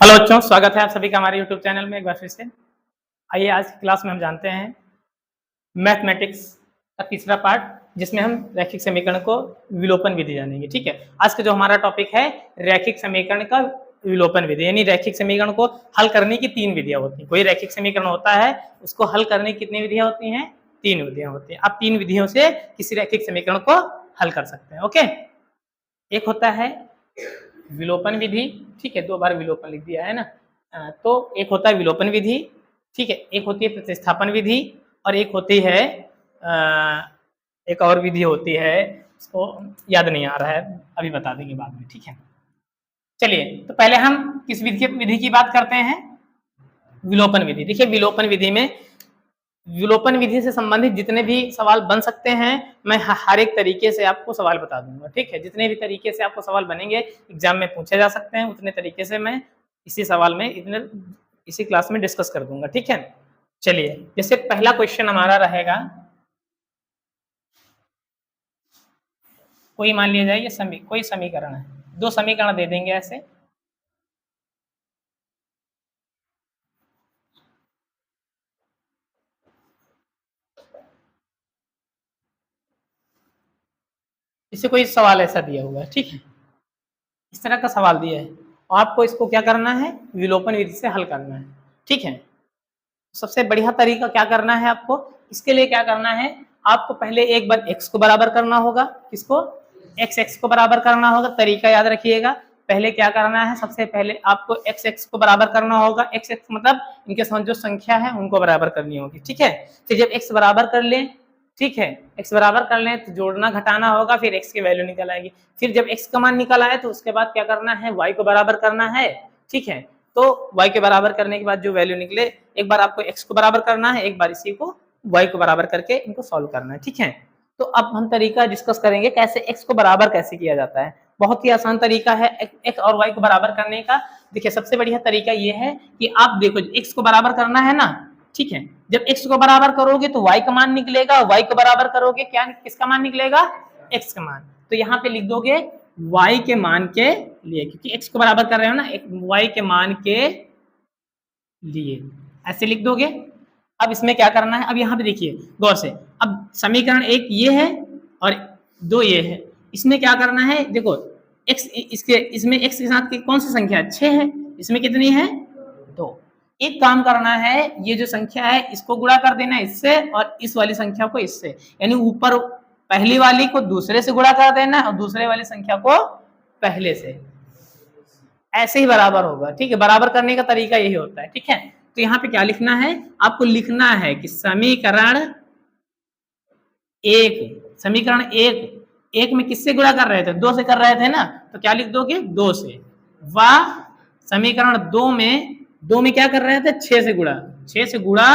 Hello बच्चों, स्वागत है आप सभी का हमारे यूट्यूब चैनल में एक बार फिर से। आइए आज की क्लास में हम जानते हैं मैथमेटिक्स का तीसरा पार्ट, जिसमें हम रैखिक समीकरण को विलोपन विधि जानेंगे। ठीक है, आज का जो हमारा टॉपिक है रैखिक समीकरण का विलोपन विधि, यानी रैखिक समीकरण को हल करने की तीन विधियां होती हैं। कोई रैखिक समीकरण होता है, उसको हल करने की कितनी विधियां होती हैं? तीन विधियां होती हैं। आप तीन विधियों से किसी रैखिक समीकरण को हल कर सकते हैं। ओके, एक होता है विलोपन विधि। ठीक है, दो बार विलोपन लिख दिया है ना। तो एक होता है विलोपन विधि, ठीक है, एक होती है प्रतिस्थापन विधि, और एक होती है एक और विधि होती है, उसको याद नहीं आ रहा है, अभी बता देंगे बाद में। ठीक है, चलिए तो पहले हम किस विधि की बात करते हैं? विलोपन विधि। देखिए, विलोपन विधि में विलोपन विधि से संबंधित जितने भी सवाल बन सकते हैं, मैं हर एक तरीके से आपको सवाल बता दूंगा। ठीक है, जितने भी तरीके से आपको सवाल बनेंगे, एग्जाम में पूछे जा सकते हैं, उतने तरीके से मैं इसी सवाल में इसी क्लास में डिस्कस कर दूंगा। ठीक है, चलिए जैसे पहला क्वेश्चन हमारा रहेगा, कोई मान लिया जाए ये कोई समीकरण है, दो समीकरण दे देंगे ऐसे। इससे कोई सवाल ऐसा दिया हुआ है, ठीक है, इस तरह का सवाल दिया है, और आपको इसको क्या करना है? विलोपन विधि से हल करना है। ठीक है, सबसे बढ़िया तरीका क्या करना है आपको? इसके लिए क्या करना है, आपको पहले एक बार x को बराबर करना होगा। किसको? x को बराबर करना होगा। तरीका याद रखिएगा, पहले क्या करना है? सबसे पहले आपको x को बराबर करना होगा। x मतलब इनके साथ जो संख्या है उनको बराबर करनी होगी। ठीक है, फिर जब x बराबर कर लें, ठीक है, x बराबर कर लें तो जोड़ना घटाना होगा, फिर x की वैल्यू निकल आएगी। फिर जब x का मान निकल आए तो उसके बाद क्या करना है? y को बराबर करना है। ठीक है, तो y के बराबर करने के बाद जो वैल्यू निकले, एक बार आपको x को बराबर करना है, एक बार इसी को y को बराबर करके इनको सॉल्व करना है। ठीक है, तो अब हम तरीका डिस्कस करेंगे कैसे x को बराबर कैसे किया जाता है। बहुत ही आसान तरीका है x और y को बराबर करने का। देखिए, सबसे बढ़िया तरीका ये है कि आप देखो, x को बराबर करना है ना। ठीक है, जब x को बराबर करोगे तो y का मान निकलेगा, y को बराबर करोगे क्या, किसका मान निकलेगा? x का मान। तो यहाँ पे लिख दोगे y के मान के लिए, क्योंकि x को बराबर कर रहे हो ना, y के मान के लिए ऐसे लिख दोगे। अब इसमें क्या करना है? अब यहाँ पे देखिए गौर से, अब समीकरण एक ये है और दो ये है। इसमें क्या करना है? देखो x, इसमें x के साथ कौन सी संख्या? 6 है। इसमें कितनी है? 2। एक काम करना है, ये जो संख्या है इसको गुणा कर देना है इससे, और इस वाली संख्या को इससे, यानी ऊपर पहली वाली को दूसरे से गुणा कर देना और दूसरे वाली संख्या को पहले से, ऐसे ही बराबर होगा। ठीक है, बराबर करने का तरीका यही होता है। ठीक है, तो यहाँ पे क्या लिखना है? आपको लिखना है कि समीकरण एक में किससे गुणा कर रहे थे? 2 से कर रहे थे ना, तो क्या लिख दोगे? 2 से। व समीकरण दो में क्या कर रहे थे? 6 से गुणा, 6 से गुणा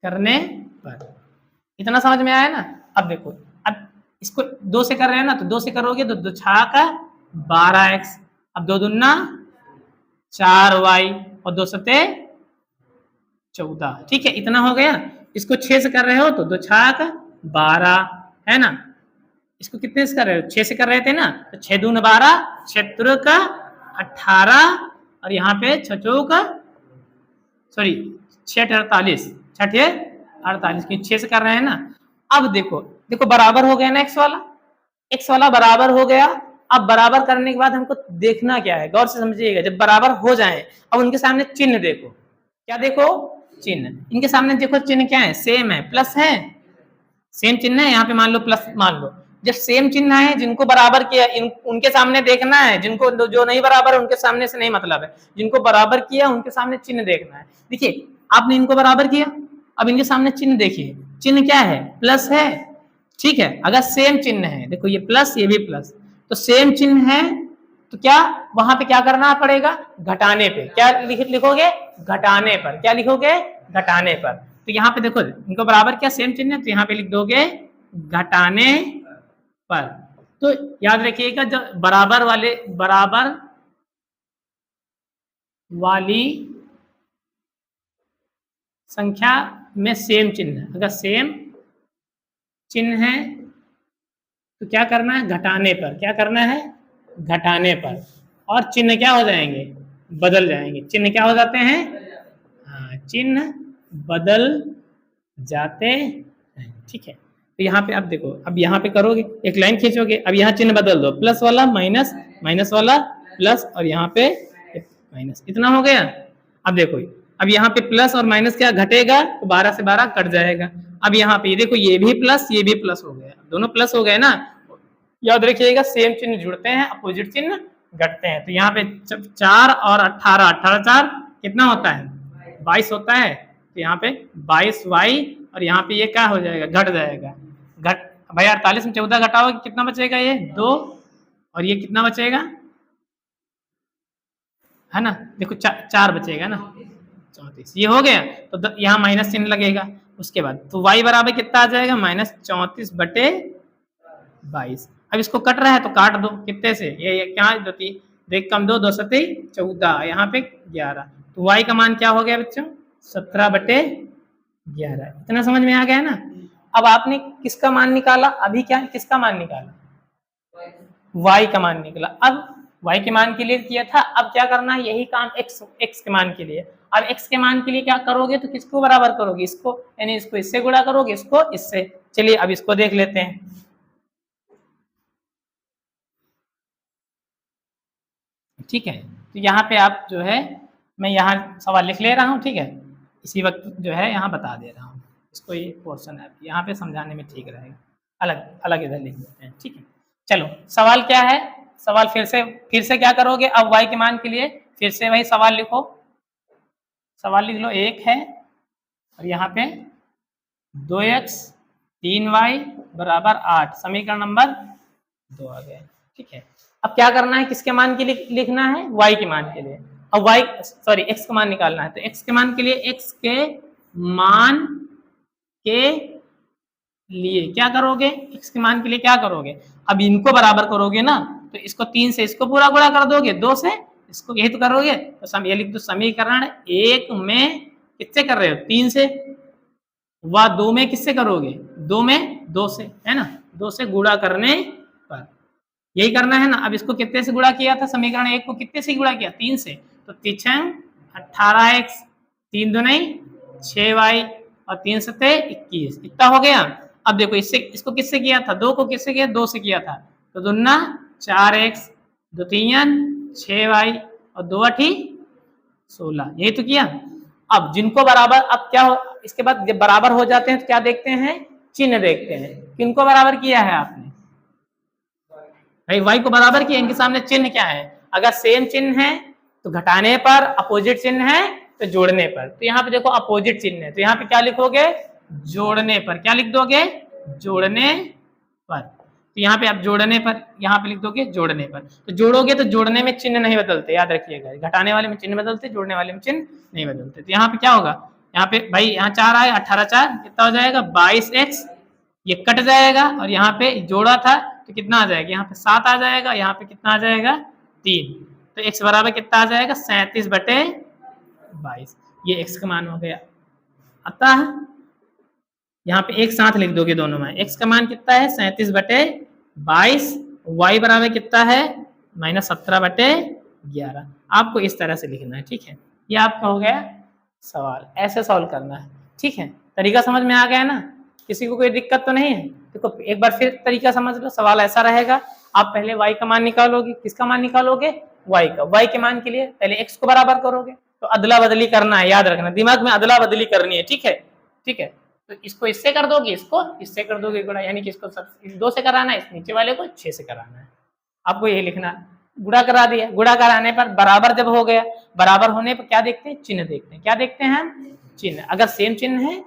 करने पर। इतना समझ में आया ना? अब देखो, अब इसको 2 से कर रहे हैं ना, तो 2 से करोगे तो 2 छाका 12x, अब 2 दूना 4y और 2 सते 14। ठीक है, इतना हो गया। इसको 6 से कर रहे हो तो 2 छाक 12 है ना। इसको कितने से कर रहे हो? 6 से कर रहे थे ना, तो 6 दूना 12, 6 का 18, और यहाँ पे 6 का सॉरी 6 48, 6 6 से कर रहे हैं ना। अब देखो देखो बराबर हो गया ना, x वाला बराबर हो गया। अब बराबर करने के बाद हमको देखना क्या है, गौर से समझिएगा। जब बराबर हो जाए, अब उनके सामने चिन्ह देखो। क्या देखो? चिन्ह। इनके सामने देखो चिन्ह क्या है? सेम है, प्लस है, सेम चिन्ह है। यहाँ पे मान लो प्लस, मान लो जब सेम चिन्ह है, जिनको बराबर किया उनके सामने देखना है, जिनको जो नहीं बराबर है उनके सामने से नहीं मतलब है, जिनको बराबर किया उनके सामने चिन्ह देखना है। देखिए, आपने इनको बराबर किया, अब इनके सामने चिन्ह देखिए, चिन्ह क्या है? प्लस है। ठीक है, अगर सेम चिन्ह है, देखो ये प्लस ये भी प्लस, तो सेम चिन्ह है, तो क्या वहां पे क्या करना पड़ेगा? घटाने पे। क्या लिखोगे? घटाने पर। क्या लिखोगे? घटाने पर। तो यहाँ पे देखो, इनको बराबर क्या, सेम चिन्ह है, तो यहाँ पे लिख दोगे घटाने पर। तो याद रखिएगा, जब बराबर वाली संख्या में सेम चिन्ह, अगर सेम चिन्ह है तो क्या करना है? घटाने पर। क्या करना है? घटाने पर। और चिन्ह क्या हो जाएंगे, बदल जाएंगे। चिन्ह क्या हो जाते हैं, हाँ चिन्ह बदल जाते हैं, ठीक है। तो यहाँ पे अब देखो, अब यहाँ पे करोगे एक लाइन खींचोगे, अब यहाँ चिन्ह बदल दो, प्लस वाला माइनस, माइनस वाला प्लस, और यहाँ पे माइनस, इतना हो गया। अब देखो अब यहाँ पे प्लस और माइनस क्या घटेगा, तो 12 से 12 कट जाएगा। अब यहाँ पे ये देखो ये भी प्लस ये भी प्लस हो गया, दोनों प्लस हो गए ना। याद रखिएगा सेम चिन्ह जुड़ते हैं, अपोजिट चिन्ह घटते हैं। तो यहाँ पे 4 और 18, 18 4 कितना होता है, 22 होता है। तो यहाँ पे 22y, और यहाँ पे ये क्या हो जाएगा, घट जाएगा। घट भाई 48 में 14 घटाओगे कितना बचेगा, ये 2, और ये कितना बचेगा, है ना, देखो 4 बचेगा ना, 34, ये हो गया। तो यहाँ माइनस चिन्ह लगेगा। उसके बाद तो y बराबर कितना आ जाएगा, -34/22। अब इसको कट रहा है तो काट दो, कितने से, ये क्या दो देख कम 2, 2 सती 14, यहाँ पे 11। तो y का मान क्या हो गया बच्चों, 17/11। इतना समझ में आ गया ना। अब आपने किसका मान निकाला, अभी क्या किसका मान निकाला, y का मान निकला। अब y के मान के लिए किया था, अब क्या करना है, यही काम x के मान के लिए। अब x के मान के लिए क्या करोगे, तो किसको बराबर करोगे, इसको, यानी इसको इससे गुणा करोगे, इसको इससे। चलिए अब इसको देख लेते हैं। ठीक है, तो यहाँ पे आप जो है, मैं यहाँ सवाल लिख ले रहा हूँ, ठीक है, इसी वक्त जो है यहाँ बता दे रहा हूँ इसको, ये पोर्शन है यहाँ पे समझाने में ठीक रहेगा। अलग अलग इधर लिख देते हैं, ठीक है। चलो सवाल क्या है, सवाल फिर से क्या करोगे, अब y के मान के लिए फिर से वही सवाल लिखो। सवाल लिख लो, 1 है और यहाँ पे 2x 3y बराबर 8, समीकरण नंबर 2 आ गया, ठीक है। अब क्या करना है, किसके मान के लिए लिखना है, y के मान के लिए। अब x का मान निकालना है, तो x के मान के लिए x के मान के लिए क्या करोगे, x के मान के लिए क्या करोगे, अब इनको बराबर करोगे ना, तो इसको 3 से इसको पूरा गुणा कर दोगे, 2 से इसको, यही तो करोगे। तो ये लिख दो, समीकरण 1 में किससे कर रहे हो, 3 से, व 2 में किससे करोगे, 2 में 2 से, है ना, 2 से गुणा करने पर यही करना है ना। अब इसको कितने से गुणा किया था, समीकरण 1 को कितने से गुणा किया, 3 से, तो 3 18x, 3 दूनी 6y, और 3 सते 21, इतना हो गया। अब देखो इसको किससे किया था, 2 को किससे किया, 2 से किया था, तो दुना 4x, 2 3 6y, और 2 8 16, यही तो किया। अब जिनको बराबर, अब क्या हो, इसके बाद जब बराबर हो जाते हैं तो क्या देखते हैं, चिन्ह देखते हैं। किनको बराबर किया है आपने, भाई y को बराबर किया, इनके सामने चिन्ह क्या है, अगर सेम चिन्ह है तो घटाने पर, अपोजिट चिन्ह है तो जोड़ने पर। तो यहाँ पे देखो अपोजिट चिन्ह है, तो यहाँ पे क्या लिखोगे, जोड़ने पर, क्या लिख दोगे, जोड़ने पर। तो यहाँ पे आप जोड़ने पर, यहाँ पे लिख दोगे जोड़ने पर। तो जोड़ोगे तो जोड़ने में चिन्ह नहीं बदलते, याद रखिएगा, घटाने वाले में चिन्ह बदलते, जोड़ने वाले में चिन्ह नहीं बदलते। तो यहाँ पे क्या होगा, यहाँ पे भाई यहाँ 4 आए, 18 4 कितना हो जाएगा, 22x, ये कट जाएगा, और यहाँ पे जोड़ा था तो कितना आ जाएगा, यहाँ पे 7 आ जाएगा, यहाँ पे कितना आ जाएगा 3, तो x बराबर कितना आ जाएगा, 37/22, ये x का मान हो गया। अतः यहाँ पे एक साथ लिख दोगे दोनों में, x का मान कितना है 37/22, y बराबर कितना है -17/11। आपको इस तरह से लिखना है, ठीक है। ये आपका हो गया सवाल, ऐसे सॉल्व करना है, ठीक है। तरीका समझ में आ गया ना, किसी को कोई दिक्कत तो नहीं है। देखो एक बार फिर तरीका समझ लो, सवाल ऐसा रहेगा, आप पहले y का मान निकालोगे, किसका मान निकालोगे, y का। y के मान के लिए पहले x को बराबर करोगे, तो अदला बदली करना है, याद रखना, दिमाग में अदला बदली करनी है, ठीक है, ठीक है। तो इसको इससे कर दोगे, इसको इससे कर दोगे गुणा, यानी कि इसको 2 से कराना है, इस नीचे वाले को 6 से कराना है, आपको यही लिखना है। गुणा करा दिया, गुणा कराने पर बराबर जब हो गया, बराबर होने पर क्या देखते हैं, चिन्ह देखते हैं। क्या देखते हैं हम, चिन्ह। अगर सेम चिन्ह है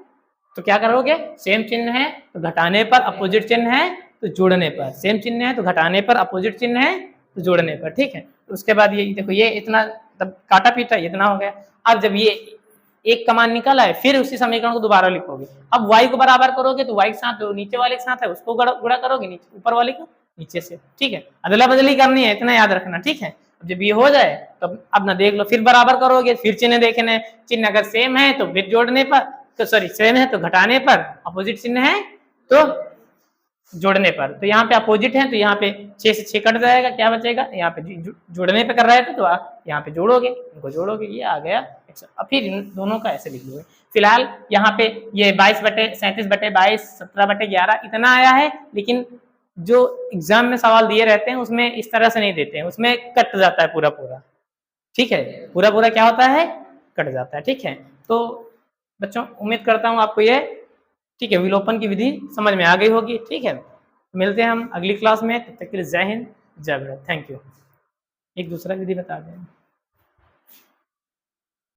तो क्या करोगे, सेम चिन्ह है तो घटाने पर, अपोजिट चिन्ह है तो जोड़ने पर, सेम चिन्ह है तो घटाने पर, अपोजिट चिन्ह है तो जोड़ने पर, ठीक है। तो उसके बाद ये देखो, ये इतना तब काटा पीटा इतना हो गया। अब जब ये एक का मान निकला है, फिर उसी समीकरण को दोबारा लिखोगे। अब y को बराबर करोगे तो y के साथ जो नीचे वाले के साथ है उसको गुणा करोगे, नीचे ऊपर वाले को नीचे से, ठीक है। अदला बदली करनी है, इतना याद रखना, ठीक है। अब जब ये हो जाए तो अब ना देख लो, फिर बराबर करोगे, फिर चिन्ह देखने, चिन्ह अगर सेम है तो फिर जोड़ने पर, तो सॉरी सेम है तो घटाने पर, अपोजिट चिन्ह है तो जोड़ने पर, तो यहाँ पे अपोजिट है तो यहाँ पे 6 से 6 कट जाएगा, क्या बचेगा, यहाँ पे जोड़ने पे कर रहे थे तो आप यहाँ पे जोड़ोगे, इनको जोड़ोगे, ये आ गया 100। अब फिर इन दोनों का ऐसे लिख लोगे। फिलहाल यहाँ पे ये 37/22 17/11 इतना आया है, लेकिन जो एग्जाम में सवाल दिए रहते हैं उसमें इस तरह से नहीं देते हैं, उसमें कट जाता है पूरा पूरा, ठीक है, पूरा पूरा क्या होता है, कट जाता है, ठीक है। तो बच्चों उम्मीद करता हूँ आपको ये, ठीक है, विलोपन की विधि समझ में आ गई होगी, ठीक है। मिलते हैं हम अगली क्लास में, तब तक के लिए जय हिंद जय भारत, थैंक यू। एक दूसरा विधि बता दें।